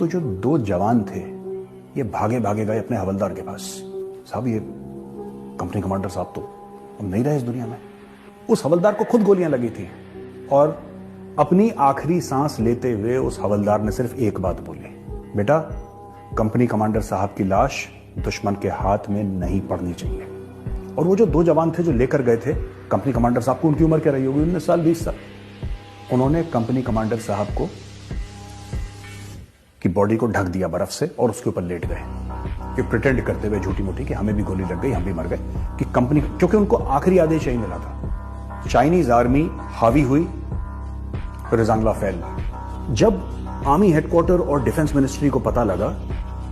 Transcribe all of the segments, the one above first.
तो जो दो जवान थे ये भागे भागे गए अपने हवलदार के पास। साहब ये कंपनी कमांडर साहब तो अब नहीं रहे इस दुनिया में। उस हवलदार को खुद गोलियां लगी थी और अपनी आखिरी सांस लेते हुए उस हवलदार ने सिर्फ एक बात बोली, बेटा कंपनी कमांडर साहब की लाश दुश्मन के हाथ में नहीं पड़नी चाहिए। और वो जो दो जवान थे जो लेकर गए थे कंपनी कमांडर साहब को, उनकी उम्र क्या रही होगी, 19 साल 20 साल। उन्होंने कंपनी कमांडर साहब को की बॉडी को ढक दिया बर्फ से और उसके ऊपर लेट गए, ये प्रिटेंड करते हुए झूठी मूठी कि हमें भी गोली लग गई, हम भी मर गए, कि कंपनी, क्योंकि उनको आखिरी आदेश यही मिला था। चाइनीज आर्मी हावी हुई, रेजांगला फैल। जब आर्मी हेडक्वार्टर और डिफेंस मिनिस्ट्री को पता लगा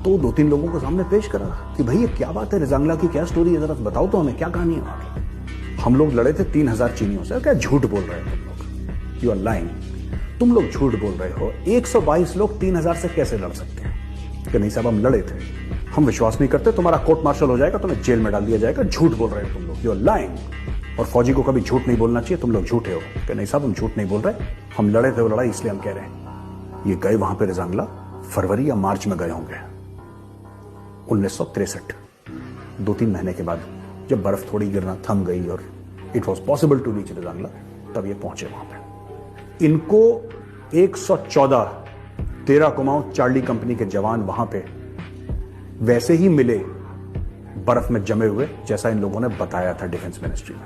तो 2-3 लोगों को सामने पेश करा कि भाई ये क्या बात है, रेजांगला की क्या स्टोरी है, जरा बताओ तो हमें, क्या कहानी है वहां की। हम लोग लड़े थे 3000 चीनियों से। क्या झूठ बोल रहे हो तुम लोग, यू आर लाइंग, तुम लोग झूठ बोल रहे हो। 122 लोग 3000 से कैसे लड़ सकते हैं? कि नहीं साहब हम लड़े थे, हम विश्वास नहीं करते, तुम्हारा कोर्ट मार्शल हो जाएगा, तुम्हें जेल में डाल दिया जाएगा, झूठ बोल रहे हो तुम लोग, यू आर लाइंग। और फौजी को कभी झूठ नहीं बोलना चाहिए, तुम लोग झूठे हो। कि नहीं साहब हम झूठ नहीं बोल रहे, हम लड़े थे वो लड़ाई इसलिए हम कह रहे हैं। ये गए वहां पे रेजांगला फरवरी या मार्च में गए होंगे 1963, 2-3 महीने के बाद जब बर्फ थोड़ी गिरना थम गई और it was possible to reach Rezang La, तब ये पहुंचे वहां पे। इनको 114 13 कुमाऊं चार्ली कंपनी के जवान वहां पे वैसे ही मिले बर्फ में जमे हुए जैसा इन लोगों ने बताया था डिफेंस मिनिस्ट्री में,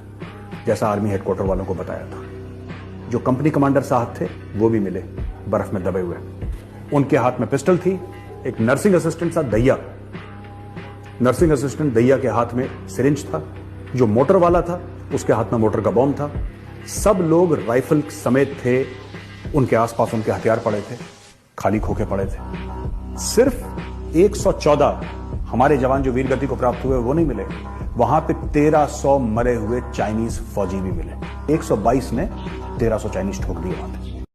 जैसा आर्मी हेडक्वार्टर वालों को बताया था। जो कंपनी कमांडर साहब थे वो भी मिले बर्फ में दबे हुए, उनके हाथ में पिस्टल थी। एक नर्सिंग असिस्टेंट था दैया, नर्सिंग असिस्टेंट दैया के हाथ में सिरिंज था। जो मोटर वाला था उसके हाथ में मोटर का बॉम्ब था। सब लोग राइफल समेत थे, उनके आसपास उनके हथियार पड़े थे, खाली खोखे पड़े थे। सिर्फ 114 हमारे जवान जो वीर गति को प्राप्त हुए वो नहीं मिले, वहां पे 1300 मरे हुए चाइनीज फौजी भी मिले। 122 ने 1300 चाइनीज ठोक दिए वहां पे।